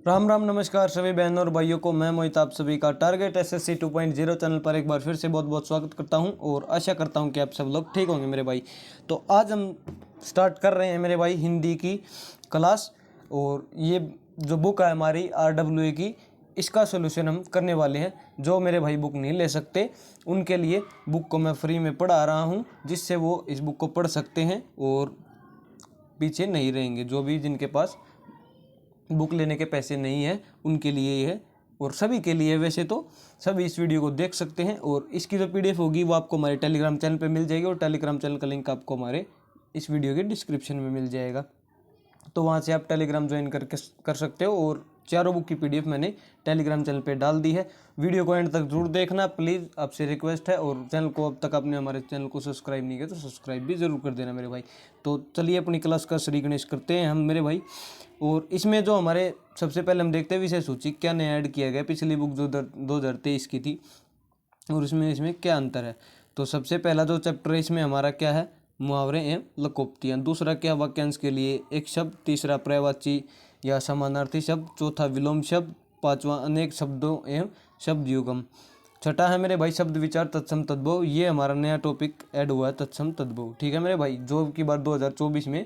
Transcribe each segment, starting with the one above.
राम राम नमस्कार सभी बहनों और भाइयों को। मैं मोहित आप सभी का टारगेट एसएससी 2.0 चैनल पर एक बार फिर से बहुत बहुत स्वागत करता हूं और आशा करता हूं कि आप सब लोग ठीक होंगे मेरे भाई। तो आज हम स्टार्ट कर रहे हैं मेरे भाई हिंदी की क्लास। और ये जो बुक है हमारी RWA की, इसका सोल्यूशन हम करने वाले हैं। जो मेरे भाई बुक नहीं ले सकते उनके लिए बुक को मैं फ्री में पढ़ा रहा हूँ, जिससे वो इस बुक को पढ़ सकते हैं और पीछे नहीं रहेंगे। जो भी जिनके पास बुक लेने के पैसे नहीं है उनके लिए ये है और सभी के लिए। वैसे तो सभी इस वीडियो को देख सकते हैं और इसकी जो PDF होगी वो आपको हमारे टेलीग्राम चैनल पे मिल जाएगी और टेलीग्राम चैनल का लिंक आपको हमारे इस वीडियो के डिस्क्रिप्शन में मिल जाएगा। तो वहाँ से आप टेलीग्राम ज्वाइन कर सकते हो और चारों बुक की PDF मैंने टेलीग्राम चैनल पे डाल दी है। वीडियो को एंड तक जरूर देखना प्लीज़, आपसे रिक्वेस्ट है। और चैनल को अब तक आपने हमारे चैनल को सब्सक्राइब नहीं किया तो सब्सक्राइब भी ज़रूर कर देना मेरे भाई। तो चलिए अपनी क्लास का श्री गणेश करते हैं हम मेरे भाई। और इसमें जो हमारे सबसे पहले हम देखते हैं विषय सूची क्या नया ऐड किया गया। पिछली बुक जो 2023 की थी और इसमें क्या अंतर है। तो सबसे पहला जो चैप्टर है इसमें हमारा क्या है, मुहावरे एवं लकोक्तियाँ। दूसरा क्या, वाक्यांश के लिए एक शब्द। तीसरा पर्यायवाची या समानार्थी शब्द। चौथा विलोम शब्द। पांचवा अनेक शब्दों एवं शब्द युगम। छठा है मेरे भाई शब्द विचार तत्सम तद्भव। ये हमारा नया टॉपिक ऐड हुआ है, तत्सम तद्भव। ठीक है मेरे भाई, जो की बार 2024 में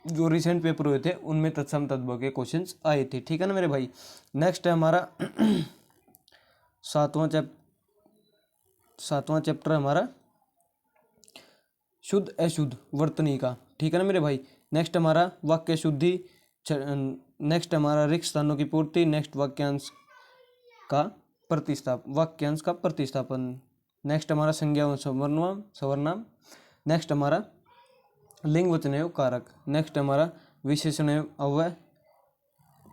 जो रिसेंट पेपर हुए थे उनमें तत्सम तद्भव के क्वेश्चंस आए थे। ठीक है ना मेरे भाई। नेक्स्ट है हमारा सातवां चैप्टर हमारा शुद्ध अशुद्ध वर्तनी का। ठीक है ना मेरे भाई। नेक्स्ट हमारा वाक्य शुद्धि। नेक्स्ट हमारा रिक्त स्थानों की पूर्ति। नेक्स्ट वाक्यांश का प्रतिस्थापन। नेक्स्ट हमारा संज्ञा एवं सर्वनाम। नेक्स्ट हमारा लिंग वचन एवं कारक। नेक्स्ट हमारा विशेषण एवं अव्यय।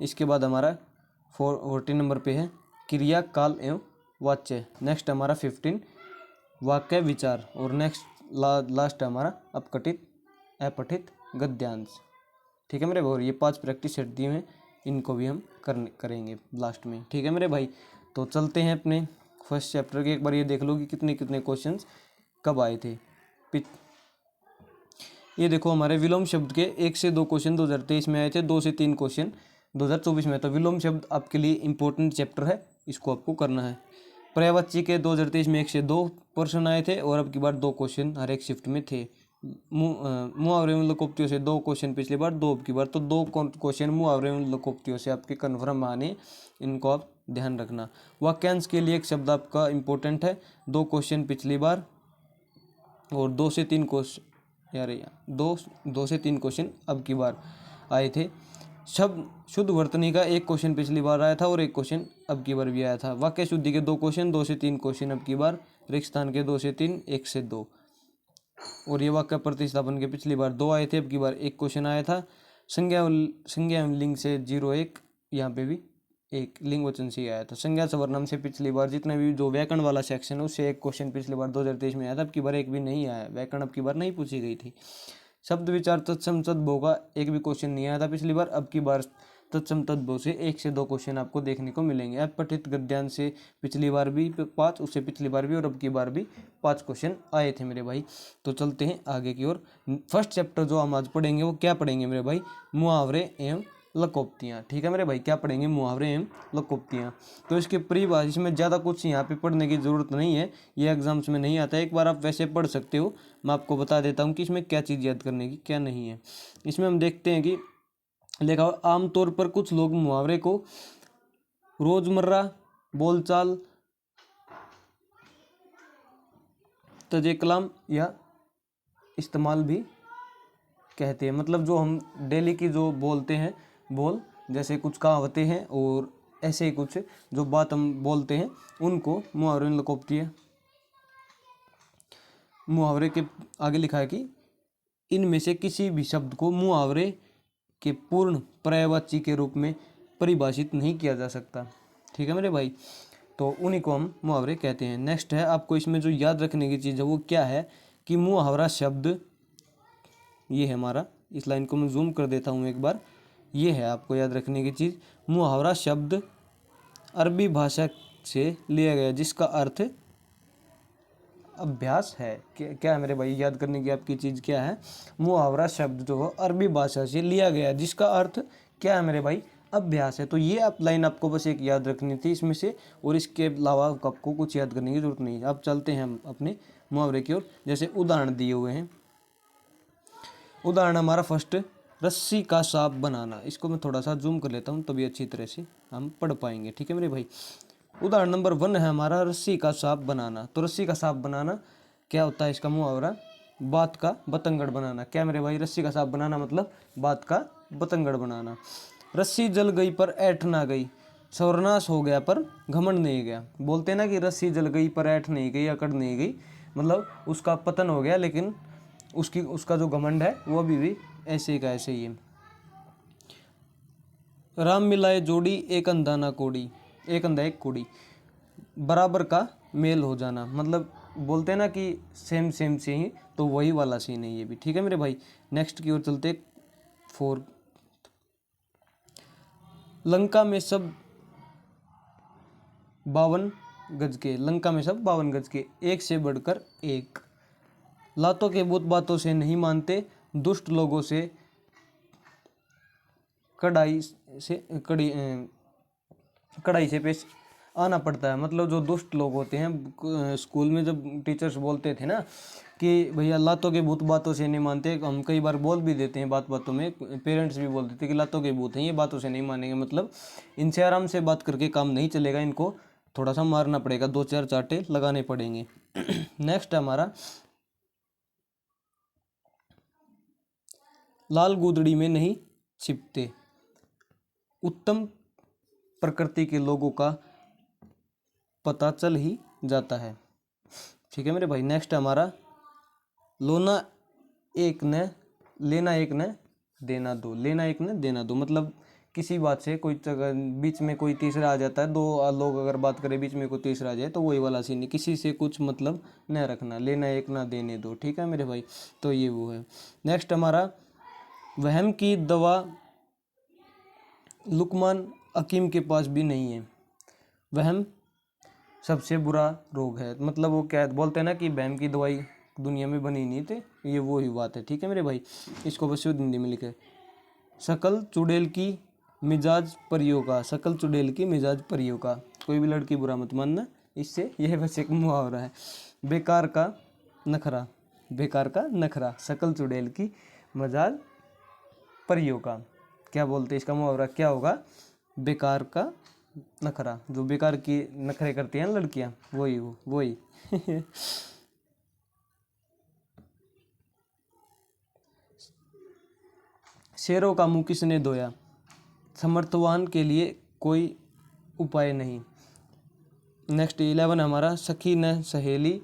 इसके बाद हमारा 14 नंबर पे है क्रिया काल एवं वाच्य। नेक्स्ट हमारा 15 वाक्य विचार। और नेक्स्ट लास्ट है हमारा अपठित गद्यांश। ठीक है मेरे भाई। ये 5 प्रैक्टिस सेट दिए हैं, इनको भी हम करेंगे लास्ट में। ठीक है मेरे भाई। तो चलते हैं अपने फर्स्ट चैप्टर के। एक बार ये देख लो कि कितने कितने क्वेश्चंस कब आए थे। ये देखो हमारे विलोम शब्द के 1 से 2 क्वेश्चन 2023 में आए थे। 2 से 3 क्वेश्चन 2024 में। तो विलोम शब्द आपके लिए इंपॉर्टेंट चैप्टर है, इसको आपको करना है। पर्यायवाची के 2023 में 1 से 2 प्रश्न आए थे और अब की बार 2 क्वेश्चन हर एक शिफ्ट में थे। मुहावरे एवं लोकोक्तियों से 2 क्वेश्चन पिछली बार, 2 अब की बार। तो 2 क्वेश्चन मुहावरे एवं लोकोक्तियों से आपके कन्फर्म आने, इनको आप ध्यान रखना। वाक्यांश के लिए एक शब्द आपका इंपॉर्टेंट है। 2 क्वेश्चन पिछली बार और 2 से 3 क्वेश्चन दो से तीन क्वेश्चन अब की बार आए थे। शब्द शुद्ध वर्तनी का 1 क्वेश्चन पिछली बार आया था और 1 क्वेश्चन अब की बार भी आया था। वाक्य शुद्धि के 2 क्वेश्चन, 2 से 3 क्वेश्चन अब की बार। रिक्त स्थान के 2 से 3, 1 से 2। और ये वाक्य प्रतिस्थापन के पिछली बार 2 आए थे, अब की बार 1 क्वेश्चन आया था। संज्ञा एवं लिंग से 0 1, यहाँ पे भी 1 लिंग वचन से आया था। संज्ञा सर्वनाम से पिछली बार जितने भी जो व्याकरण वाला सेक्शन है उससे 1 क्वेश्चन पिछली बार 2023 में आया था, अब की बार 1 भी नहीं आया। व्याकरण अब की बार नहीं पूछी गई थी। शब्द विचार तत्सम तद्भव का 1 भी क्वेश्चन नहीं आया था पिछली बार, अब की बार तत्सम तद्भव से 1 से 2 क्वेश्चन आपको देखने को मिलेंगे। अपठित गद्यांश से पिछली बार भी 5, उससे पिछली बार भी और अब की बार भी 5 क्वेश्चन आए थे मेरे भाई। तो चलते हैं आगे की ओर। फर्स्ट चैप्टर जो हम आज पढ़ेंगे वो क्या पढ़ेंगे मेरे भाई, मुहावरे एवं लकोक्तियाँ। ठीक है मेरे भाई, क्या पढ़ेंगे, मुहावरे एवं लकोक्तियाँ। तो इसके परिभाषा, इसमें ज़्यादा कुछ यहाँ पे पढ़ने की ज़रूरत नहीं है, ये एग्जाम्स में नहीं आता है। एक बार आप वैसे पढ़ सकते हो, मैं आपको बता देता हूँ कि इसमें क्या चीज़ याद करने की क्या नहीं है। इसमें हम देखते हैं कि लिखा हुआ, आमतौर पर कुछ लोग मुहावरे को रोजमर्रा बोलचाल, तजे कलाम या इस्तेमाल भी कहते हैं। मतलब जो हम डेली की जो बोलते हैं बोल, जैसे कुछ कहावतें हैं और ऐसे ही कुछ जो बात हम बोलते हैं उनको मुहावरे में लकोक्ति है। मुहावरे के आगे लिखा है कि इनमें से किसी भी शब्द को मुहावरे के पूर्ण पर्यायवाची के रूप में परिभाषित नहीं किया जा सकता। ठीक है मेरे भाई, तो उन्हीं को हम मुहावरे कहते हैं। नेक्स्ट है आपको इसमें जो याद रखने की चीज़ है वो क्या है कि मुहावरा शब्द, ये है हमारा, इस लाइन को मैं जूम कर देता हूँ एक बार, ये है आपको याद रखने की चीज़। मुहावरा शब्द अरबी भाषा से लिया गया जिसका अर्थ अभ्यास है। क्या है मेरे भाई, याद करने की आपकी चीज़ क्या है, मुहावरा शब्द जो अरबी भाषा से लिया गया जिसका अर्थ क्या है मेरे भाई, अभ्यास है। तो ये आप लाइन आपको बस एक याद रखनी थी इसमें से, और इसके अलावा आपको कुछ याद करने की जरूरत नहीं है। अब चलते हैं हम अपने मुहावरे की ओर। जैसे उदाहरण दिए हुए हैं, उदाहरण हमारा फर्स्ट, रस्सी का सांप बनाना। इसको मैं थोड़ा सा जूम कर लेता हूँ तभी अच्छी तरह से हम पढ़ पाएंगे, ठीक है मेरे भाई। उदाहरण नंबर 1 है हमारा, रस्सी का सांप बनाना। तो रस्सी का सांप बनाना क्या होता है इसका मुहावरा, बात का बतंगड़ बनाना। क्या मेरे भाई, रस्सी का सांप बनाना मतलब बात का बतंगड़ बनाना। रस्सी जल गई पर ऐठ ना गई, सर्वनाश हो गया पर घमंड नहीं गया। बोलते ना कि रस्सी जल गई पर ऐठ नहीं गई, अकड़ नहीं गई, मतलब उसका पतन हो गया लेकिन उसका जो घमंड है वो अभी भी ऐसे का ऐसे ही है। राम मिलाए जोड़ी एक अंधा ना कोड़ी, एक अंधा एक कोड़ी, बराबर का मेल हो जाना। मतलब बोलते हैं ना कि सेम सेम से ही, तो वही वाला सीन है ये भी, ठीक है मेरे भाई। नेक्स्ट की ओर चलते 4, लंका में सब 52 गज के, लंका में सब 52 गज के, एक से बढ़कर एक, लातों के भूत बातों से नहीं मानते, दुष्ट लोगों से कड़ाई से पेश आना पड़ता है। मतलब जो दुष्ट लोग होते हैं, स्कूल में जब टीचर्स बोलते थे ना कि भैया लातों के भूत बातों से नहीं मानते, हम कई बार बोल भी देते हैं बात बातों में, पेरेंट्स भी बोल देते हैं कि लातों के भूत हैं, ये बातों से नहीं मानेंगे, मतलब इनसे आराम से बात करके काम नहीं चलेगा, इनको थोड़ा सा मारना पड़ेगा, 2-4 चांटे लगाने पड़ेंगे। नेक्स्ट हमारा, लाल गुदड़ी में नहीं छिपते, उत्तम प्रकृति के लोगों का पता चल ही जाता है, ठीक है मेरे भाई। नेक्स्ट हमारा, लोना एक न लेना एक न देना दो, लेना एक न देना दो, मतलब किसी बात से कोई बीच में कोई तीसरा आ जाता है, 2 लोग अगर बात करें बीच में कोई तीसरा आ जाए तो वही वाला सीन है, किसी से कुछ मतलब न रखना, लेना एक ना देने दो, ठीक है मेरे भाई। तो ये वो है। नेक्स्ट हमारा, वहम की दवा लुकमान हकीम के पास भी नहीं है। वहम सबसे बुरा रोग है, मतलब वो क्या बोलते हैं ना कि वहम की दवाई दुनिया में बनी नहीं थे, ये वो ही बात है, ठीक है मेरे भाई। इसको बस हिंदी में लिखे, शकल चुड़ैल की मिजाज परियों का, शकल चुड़ैल की मिजाज परियों का, कोई भी लड़की बुरा मत मानना इससे, यह बस एक मुहावरा है। बेकार का नखरा, बेकार का नखरा, शकल चुड़ैल की मिजाज परियों का, क्या बोलते हैं इसका मुहावरा क्या होगा, बेकार का नखरा, जो बेकार की नखरे करती हैं लड़कियां, वही शेरों का मुंह किसने धोया, समर्थवान के लिए कोई उपाय नहीं। नेक्स्ट 11 हमारा, सखी न सहेली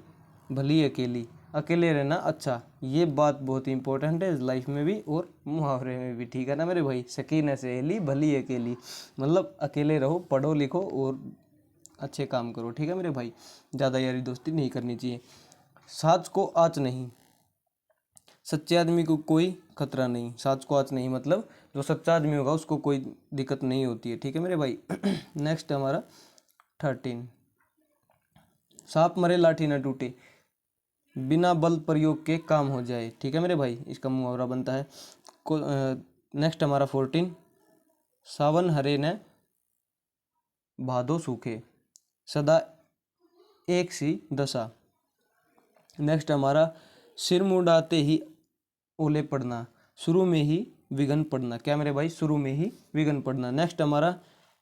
भली अकेली, अकेले रहना अच्छा। ये बात बहुत ही इंपॉर्टेंट है लाइफ में भी और मुहावरे में भी, ठीक है ना मेरे भाई। सखी न सहेली भली अकेली, मतलब अकेले रहो, पढ़ो लिखो और अच्छे काम करो, ठीक है मेरे भाई, ज़्यादा यारी दोस्ती नहीं करनी चाहिए। साच को आँच नहीं, सच्चे आदमी को कोई खतरा नहीं, साच को आँच नहीं मतलब जो सच्चा आदमी होगा उसको कोई दिक्कत नहीं होती है, ठीक है मेरे भाई। नेक्स्ट हमारा 13, सांप मरे लाठी न टूटे, बिना बल प्रयोग के काम हो जाए, ठीक है मेरे भाई, इसका मुहावरा बनता है। नेक्स्ट हमारा 14, सावन हरे न भादो सूखे, सदा एक सी दशा। नेक्स्ट हमारा, सिर मुंडाते ही ओले पड़ना, शुरू में ही विघन पड़ना, क्या मेरे भाई, शुरू में ही विघन पड़ना। नेक्स्ट हमारा,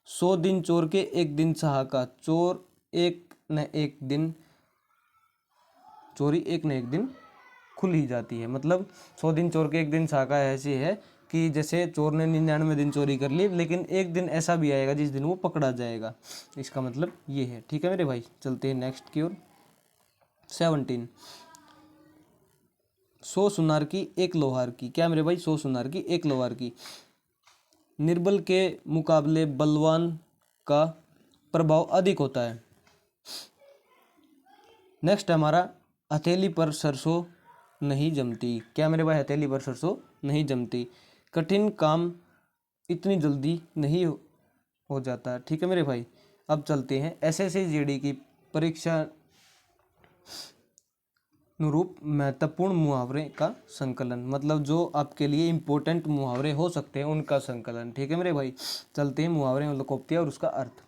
100 दिन चोर के एक दिन सहाका, चोर एक न एक दिन, चोरी एक न एक दिन खुल ही जाती है, मतलब 100 दिन चोर के एक दिन सहाका ऐसी है कि जैसे चोर ने 99 दिन चोरी कर ली, लेकिन एक दिन ऐसा भी आएगा जिस दिन वो पकड़ा जाएगा, इसका मतलब ये है, ठीक है मेरे भाई। चलते हैं नेक्स्ट की ओर। 17, 100 सुनार की एक लोहार की, क्या मेरे भाई, 100 सुनार की एक लोहार की, निर्बल के मुकाबले बलवान का प्रभाव अधिक होता है। नेक्स्ट हमारा, हथेली पर सरसों नहीं जमती, क्या मेरे भाई, हथेली पर सरसों नहीं जमती, कठिन काम इतनी जल्दी नहीं हो जाता, ठीक है मेरे भाई। अब चलते हैं SSC GD की परीक्षा अनुरूप महत्वपूर्ण मुहावरे का संकलन, मतलब जो आपके लिए इम्पोर्टेंट मुहावरे हो सकते हैं उनका संकलन। ठीक है मेरे भाई, चलते हैं मुहावरे मतलब कोफ्तिया और उसका अर्थ।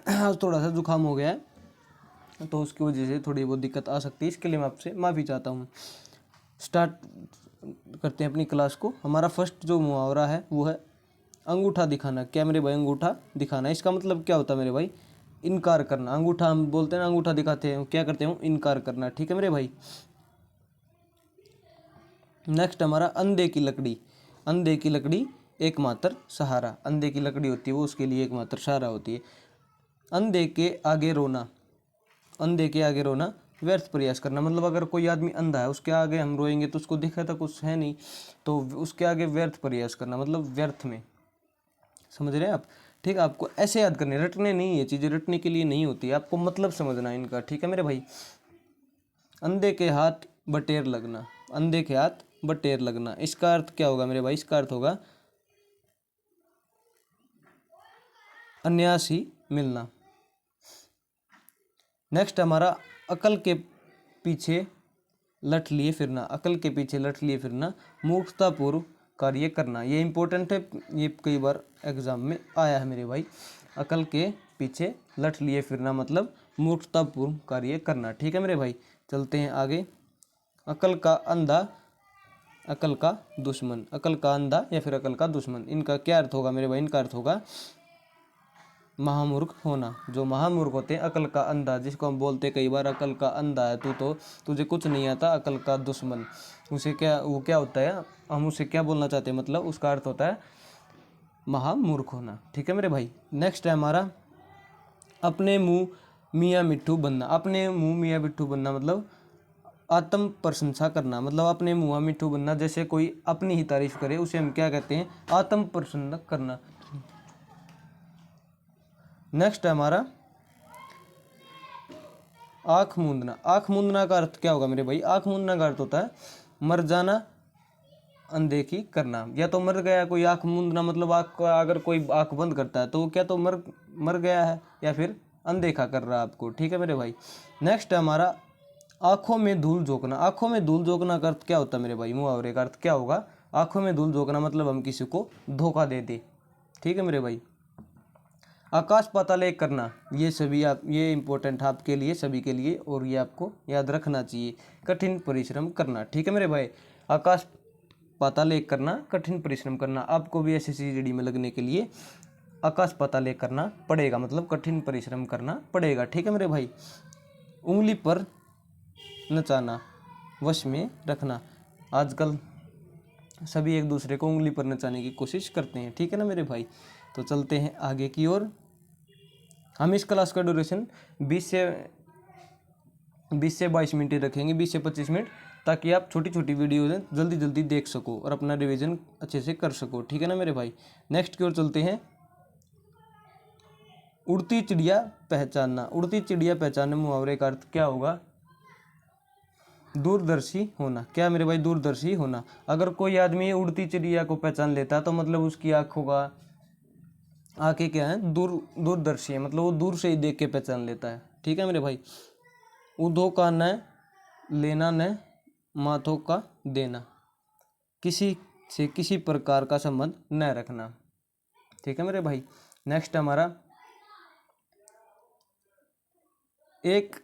आज थोड़ा सा जुकाम हो गया है तो उसकी वजह से थोड़ी बहुत दिक्कत आ सकती है, इसके लिए मैं आपसे माफ़ी चाहता हूँ। स्टार्ट करते हैं अपनी क्लास को। हमारा फर्स्ट जो मुहावरा है वो है अंगूठा दिखाना। क्या मेरे भाई, अंगूठा दिखाना, इसका मतलब क्या होता है मेरे भाई, इनकार करना। अंगूठा हम बोलते हैं ना, अंगूठा दिखाते हैं, क्या करते हैं, इनकार करना। ठीक है मेरे भाई। नेक्स्ट हमारा अंधे की लकड़ी। अंधे की लकड़ी एकमात्र सहारा। अंधे की लकड़ी होती है वो उसके लिए एकमात्र सहारा होती है। अंधे के आगे रोना। अंधे के आगे रोना व्यर्थ प्रयास करना, मतलब अगर कोई आदमी अंधा है उसके आगे हम रोएंगे तो उसको दिखा तो कुछ है नहीं, तो उसके आगे व्यर्थ प्रयास करना, मतलब व्यर्थ में। समझ रहे हैं आप। ठीक है, आपको ऐसे याद करने, रटने नहीं, ये चीज़ें रटने के लिए नहीं होती है, आपको मतलब समझना है इनका। ठीक है मेरे भाई। अंधे के हाथ बटेर लगना। अंधे के हाथ बटेर लगना, इसका अर्थ क्या होगा मेरे भाई, इसका अर्थ होगा अन्यास ही मिलना। नेक्स्ट हमारा अकल के पीछे लट लिए फिरना। अकल के पीछे लट लिए फिरना मूर्खतापूर्व कार्य करना। ये इंपॉर्टेंट है, ये कई बार एग्जाम में आया है मेरे भाई। अकल के पीछे लट लिए फिरना मतलब मूर्खतापूर्व कार्य करना। ठीक है मेरे भाई, चलते हैं आगे। अकल का अंधा, अकल का दुश्मन। अकल का अंधा या फिर अकल का दुश्मन, इनका क्या अर्थ होगा मेरे भाई, इनका अर्थ होगा महामूर्ख होना। जो महामूर्ख होते हैं, अकल का अंधा, जिसको हम बोलते हैं कई बार अकल का अंधा है तू, तो तुझे कुछ नहीं आता। अकल का दुश्मन, उसे क्या, वो क्या होता है, हम उसे क्या बोलना चाहते हैं, मतलब उसका अर्थ होता है महामूर्ख होना। ठीक है मेरे भाई। नेक्स्ट है हमारा अपने मुंह मियाँ मिट्ठू बनना। अपने मुंह मियाँ मिट्ठू बनना मतलब आत्म प्रशंसा करना, मतलब अपने मुँह मिट्ठू बनना। जैसे कोई अपनी ही तारीफ करे उसे हम क्या कहते हैं, आत्म प्रशंसा करना। नेक्स्ट है हमारा आँख मूंदना। आँख मूंदना का अर्थ क्या होगा मेरे भाई, आँख मूंदना का अर्थ होता है मर जाना, अनदेखी करना। या तो मर गया कोई, आँख मूंदना मतलब आँख का, अगर कोई आँख बंद करता है तो वो क्या तो मर गया है, या फिर अनदेखा कर रहा है आपको। ठीक है मेरे भाई। नेक्स्ट है हमारा आँखों में धूल झोंकना। आँखों में धूल झोंकना का अर्थ क्या होता है मेरे भाई, मुहावरे का अर्थ क्या होगा, आँखों में धूल झोंकना मतलब हम किसी को धोखा दे दे। ठीक है मेरे भाई। आकाश पाताल एक करना, ये सभी आप, ये इंपॉर्टेंट आपके लिए, सभी के लिए, और ये आपको याद रखना चाहिए, कठिन परिश्रम करना। ठीक है मेरे भाई। आकाश पाताल एक करना, कठिन परिश्रम करना। आपको भी SSC में लगने के लिए आकाश पाताल एक करना पड़ेगा, मतलब कठिन परिश्रम करना पड़ेगा। ठीक है मेरे भाई। उंगली पर नचाना, वश में रखना। आजकल सभी एक दूसरे को उंगली पर नचाने की कोशिश करते हैं। ठीक है ना मेरे भाई। तो चलते हैं आगे की ओर। हम इस क्लास का ड्यूरेशन 20 से 22 मिनट ही रखेंगे, 20 से 25 मिनट, ताकि आप छोटी छोटी वीडियो जल्दी जल्दी देख सको और अपना रिवीजन अच्छे से कर सको। ठीक है ना मेरे भाई। नेक्स्ट की ओर चलते हैं। उड़ती चिड़िया पहचानना। उड़ती चिड़िया पहचानना मुहावरे का अर्थ क्या होगा, दूरदर्शी होना। क्या मेरे भाई, दूरदर्शी होना। अगर कोई आदमी उड़ती चिड़िया को पहचान लेता है तो मतलब उसकी आँखों का, आंखें क्या है, दूरदर्शी है, मतलब वो दूर से ही देख के पहचान लेता है। ठीक है मेरे भाई। उधो का न लेना, न माथों का देना, किसी से किसी प्रकार का संबंध न रखना। ठीक है मेरे भाई। नेक्स्ट हमारा एक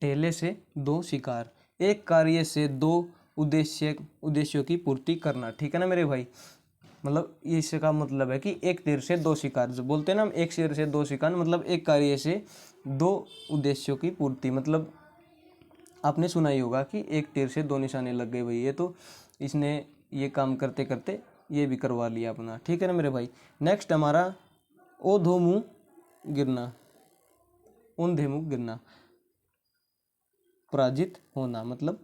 ढेले से दो शिकार। एक कार्य से दो उद्देश्यों की पूर्ति करना। ठीक है ना मेरे भाई। मतलब इसका मतलब है कि एक तीर से दो शिकार, जो बोलते हैं ना हम, एक तीर से दो शिकार, मतलब एक कार्य से दो उद्देश्यों की पूर्ति। मतलब आपने सुना ही होगा कि एक तीर से दो निशाने लग गए भाई, ये तो इसने ये काम करते करते ये भी करवा लिया अपना। ठीक है ना मेरे भाई। नेक्स्ट हमारा ओधो मुँह गिरना, ऊंधे मुँह गिरना, पराजित होना, मतलब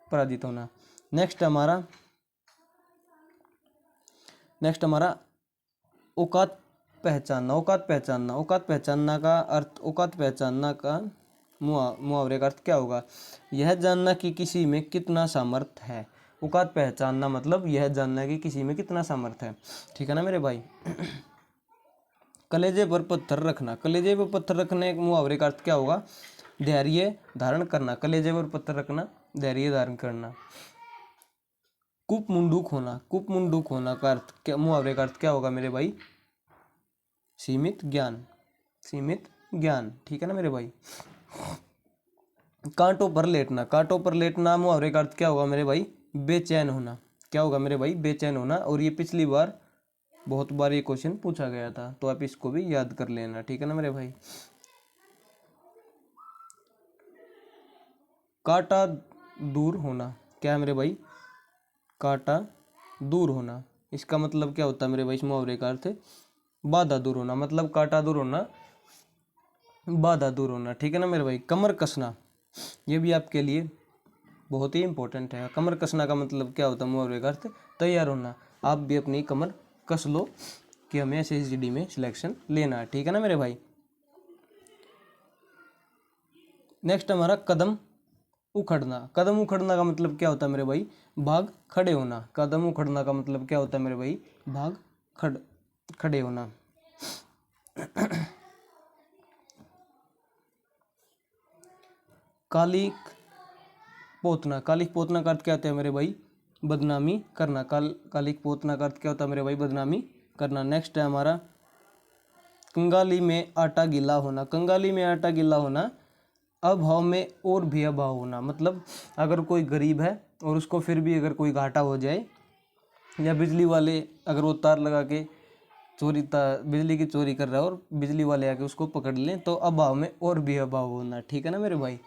पराजित होना। नेक्स्ट हमारा औकात पहचानना। औकात पहचानना, औकात पहचानना का अर्थ, औकात पहचानना का मुहावरे का अर्थ क्या होगा, यह जानना कि किसी में कितना सामर्थ्य है। औकात पहचानना मतलब यह जानना कि किसी में कितना सामर्थ्य है। ठीक है ना मेरे भाई। कलेजे पर पत्थर रखना। कलेजे पर पत्थर रखने के मुहावरे का अर्थ क्या होगा, धैर्य धारण करना, कलेजे पर पत्थर रखना, धैर्य धारण करना। कुपमुंडूक होना, कुपमुंडूक होना का अर्थ क्या, मुहावरे का अर्थ क्या होगा मेरे भाई? सीमित ज्ञान, सीमित ज्ञान, ठीक है ना मेरे भाई। कांटों पर लेटना, कांटों पर लेटना मुहावरे का अर्थ क्या होगा मेरे भाई? बेचैन होना। क्या होगा मेरे भाई? बेचैन होना। और ये पिछली बार बहुत बार ये क्वेश्चन पूछा गया था, तो आप इसको भी याद कर लेना, ठीक है ना मेरे भाई। कांटा दूर होना, क्या है मेरे भाई? कांटा दूर होना। इसका मतलब क्या होता है मेरे भाई? इस मुहावरे का अर्थ बाधा दूर होना, मतलब कांटा दूर होना, बाधा दूर होना, ठीक है ना मेरे भाई। कमर कसना, ये भी आपके लिए बहुत ही इंपॉर्टेंट है। कमर कसना का मतलब क्या होता है? मुहावरे का अर्थ तैयार होना। आप भी अपनी कमर कस लो कि हमें SSGD में सिलेक्शन लेना है, ठीक है ना मेरे भाई। नेक्स्ट हमारा कदम उखड़ना। कदम उखड़ना का मतलब क्या होता है मेरे भाई? भाग खड़े होना। कदम उखड़ना का मतलब क्या होता है मेरे भाई? भाग खड़े होना। कालिक पोतना, कालिक पोतना का अर्थ क्या होता है मेरे भाई? बदनामी करना। कालिक पोतना का अर्थ क्या होता है मेरे भाई? बदनामी करना। नेक्स्ट है हमारा कंगाली में आटा गीला होना। कंगाली में आटा गीला होना, अभाव में और भी अभाव होना, मतलब अगर कोई गरीब है और उसको फिर भी अगर कोई घाटा हो जाए, या बिजली वाले अगर वो तार लगा के बिजली की चोरी कर रहा है और बिजली वाले आके उसको पकड़ लें, तो अभाव में और भी अभाव होना, ठीक है ना मेरे भाई।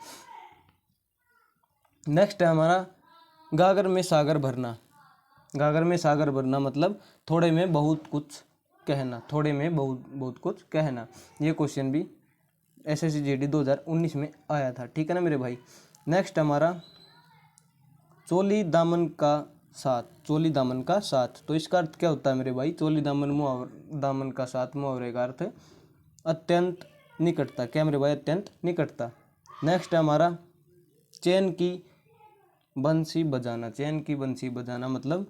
नेक्स्ट है हमारा गागर में सागर भरना। गागर में सागर भरना मतलब थोड़े में बहुत कुछ कहना, थोड़े में बहुत कुछ कहना। ये क्वेश्चन भी SSGD 2019 में आया था, ठीक है ना मेरे भाई। नेक्स्ट हमारा चोली दामन का साथ, चोली दामन का साथ, तो इसका अर्थ क्या होता है मेरे भाई? चोली दामन का साथ मुहावरे का अर्थ अत्यंत निकटता। क्या मेरे भाई? अत्यंत निकटता। नेक्स्ट है हमारा चैन की बंसी बजाना। चैन की बंसी बजाना मतलब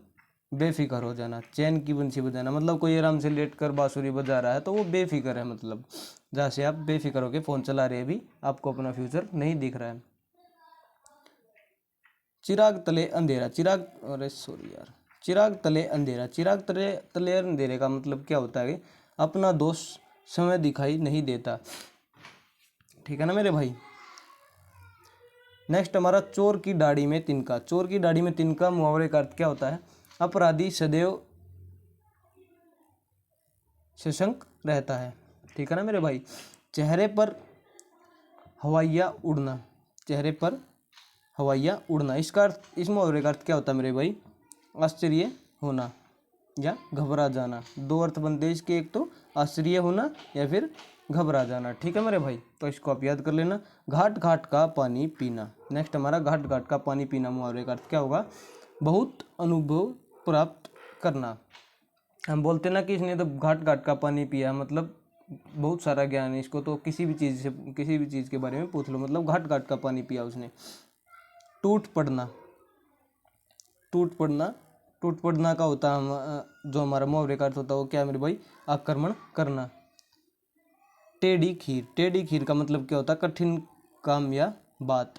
बेफिक्र हो जाना। चैन की बंसी बजाना मतलब कोई आराम से लेट कर बांसुरी बजा रहा है तो वो बेफिक्र है, मतलब जहाँ से आप बेफिक्र होकर फ़ोन चला रहे हैं, भी आपको अपना फ्यूचर नहीं दिख रहा है। चिराग तले अंधेरा, चिराग तले अंधेरा, चिराग तले अंधेरे का मतलब क्या होता है? अपना दोष समय दिखाई नहीं देता, ठीक है ना मेरे भाई। नेक्स्ट हमारा चोर की दाढ़ी में तिनका। चोर की दाढ़ी में तिनका मुहावरे का अर्थ क्या होता है? अपराधी सदैव सशंक रहता है, ठीक है ना मेरे भाई। चेहरे पर हवाइयाँ उड़ना, चेहरे पर हवाइयाँ उड़ना, इसका अर्थ, इस मुहावरे का अर्थ क्या होता है मेरे भाई? आश्चर्य होना या घबरा जाना। दो अर्थ बनते हैं इसके, एक तो आश्चर्य होना या फिर घबरा जाना, ठीक है मेरे भाई। तो इसको आप याद कर लेना। घाट घाट का पानी पीना। नेक्स्ट हमारा घाट घाट का पानी पीना मुहावरे का अर्थ क्या होगा? बहुत अनुभव प्राप्त करना। हम बोलते ना कि इसने तो घाट घाट का पानी पिया, मतलब बहुत सारा ज्ञान है इसको, तो किसी भी चीज़ के बारे में पूछ लो, मतलब घाट घाट का पानी पिया उसने। टूट पड़ना, टूट पड़ना, टूट पड़ना का होता है जो हमारा मुहावरे का अर्थ होता है वो क्या है मेरे भाई? आक्रमण करना। टेढ़ी खीर, टेढ़ी खीर का मतलब क्या होता है? कठिन काम या बात।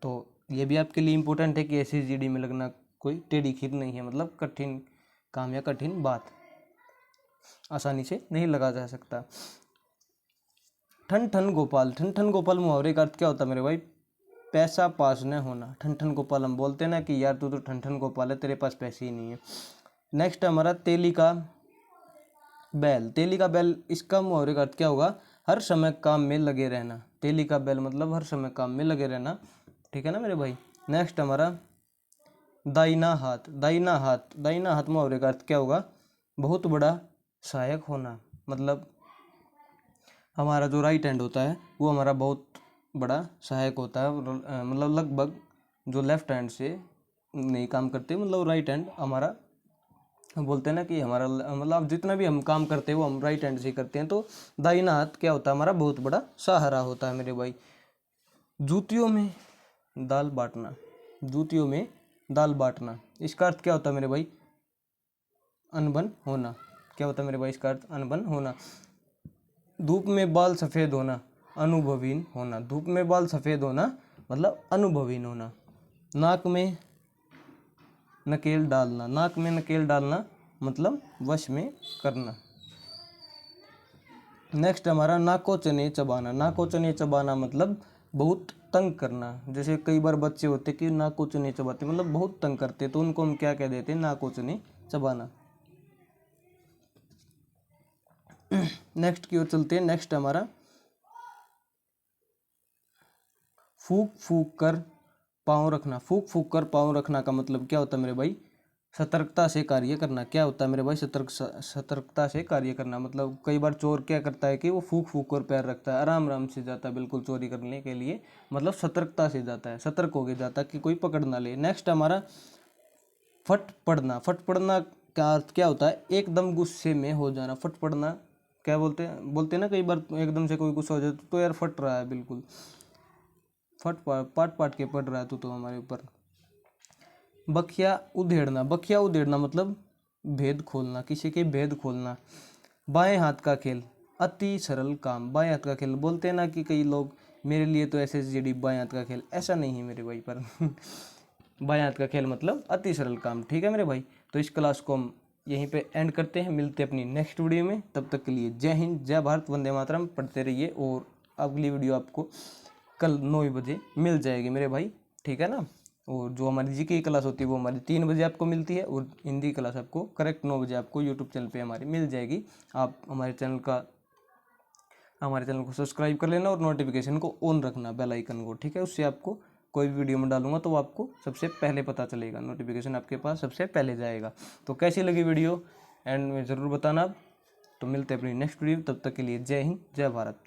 तो ये भी आपके लिए इम्पोर्टेंट है कि SSGD में लगना कोई टेढ़ी खीर नहीं है, मतलब कठिन काम या कठिन बात आसानी से नहीं लगा जा सकता। ठन ठन गोपाल, ठन ठन गोपाल मुहावरे का अर्थ क्या होता है मेरे भाई? पैसा पास न होना। ठन ठन गोपाल हम बोलते हैं ना कि यार तू तो ठन ठन गोपाल है, तेरे पास पैसे ही नहीं है। नेक्स्ट हमारा तेली का बैल, तेली का बैल, इसका मुहावरे का अर्थ क्या होगा? हर समय काम में लगे रहना। तेली का बैल मतलब हर समय काम में लगे रहना, ठीक है ना मेरे भाई। नेक्स्ट हमारा दाहिना हाथ, दाहिना हाथ, दाहिना हाथ मुहावरे का अर्थ क्या होगा? बहुत बड़ा सहायक होना, मतलब हमारा जो राइट हैंड होता है वो हमारा बहुत बड़ा सहायक होता है, मतलब लगभग जो लेफ्ट हैंड से नहीं काम करते, मतलब राइट हैंड हमारा, हम बोलते हैं ना कि हमारा मतलब जितना भी हम काम करते हैं वो हम राइट हैंड से करते हैं, तो दाहिना हाथ क्या होता है? हमारा बहुत बड़ा सहारा होता है मेरे भाई। जूतियों में दाल बांटना, जूतियों में दाल बांटना, इसका अर्थ क्या होता है मेरे भाई? अनबन होना। क्या होता है मेरे भाई इसका अर्थ? अनबन होना। धूप में बाल सफ़ेद होना, अनुभवहीन होना। धूप में बाल सफ़ेद होना मतलब अनुभवहीन होना। नाक में नकेल डालना, नाक में नकेल डालना मतलब वश में करना। नेक्स्ट हमारा नाकोचने चबाना। नाकोचने चबाना मतलब बहुत तंग करना। जैसे कई बार बच्चे होते कि नाकोचने चबाते मतलब बहुत तंग करते, तो उनको हम क्या कह देते हैं, नाकोचने चबाना। नेक्स्ट की ओर चलते हैं। नेक्स्ट हमारा फूक फूक कर पाँव रखना। फूक फूक कर पाँव रखना का मतलब क्या होता है मेरे भाई, सतर्कता से कार्य करना। क्या होता है मेरे भाई, सतर्कता से कार्य करना। मतलब कई बार चोर क्या करता है कि वो फूक फूक कर पैर रखता है, आराम आराम से जाता है बिल्कुल चोरी करने के लिए, मतलब सतर्कता से जाता है, सतर्क होके जाता है कि कोई पकड़ ना ले। नेक्स्ट हमारा फट पड़ना। फट पड़ना का अर्थ क्या होता है, एकदम गुस्से में हो जाना। फट पड़ना क्या बोलते हैं ना कई बार एकदम से कोई गुस्सा हो जाता तो यार फट रहा है, बिल्कुल पाट पाट के पड़ रहा है तो हमारे ऊपर। बखिया उधेड़ना। बखिया उधेड़ना मतलब भेद खोलना, किसी के भेद खोलना। बाएं हाथ का खेल, अति सरल काम। बाएं हाथ का खेल बोलते हैं ना कि कई लोग, मेरे लिए तो ऐसे जेडी बाएं हाथ का खेल, ऐसा नहीं है मेरे भाई पर बाएं हाथ का खेल मतलब अति सरल काम। ठीक है मेरे भाई, तो इस क्लास को हम यहीं पे एंड करते हैं। मिलते हैं अपनी नेक्स्ट वीडियो में, तब तक के लिए जय हिंद, जय भारत, वंदे मातरम पढ़ते रहिए। और अगली वीडियो आपको कल 9 बजे मिल जाएगी मेरे भाई, ठीक है ना। और जो हमारी जीके की क्लास होती है वो हमारी 3 बजे आपको मिलती है, और हिंदी क्लास आपको करेक्ट 9 बजे आपको यूट्यूब चैनल पे हमारी मिल जाएगी। आप हमारे चैनल को सब्सक्राइब कर लेना और नोटिफिकेशन को ऑन रखना, बेल आइकन को, ठीक है। उससे आपको कोई भी वीडियो में डालूंगा तो वो आपको सबसे पहले पता चलेगा, नोटिफिकेशन आपके पास सबसे पहले जाएगा। तो कैसी लगी वीडियो एंड में ज़रूर बताना आप। तो मिलते हैं अपनी नेक्स्ट वीडियो, तब तक के लिए जय हिंद, जय भारत।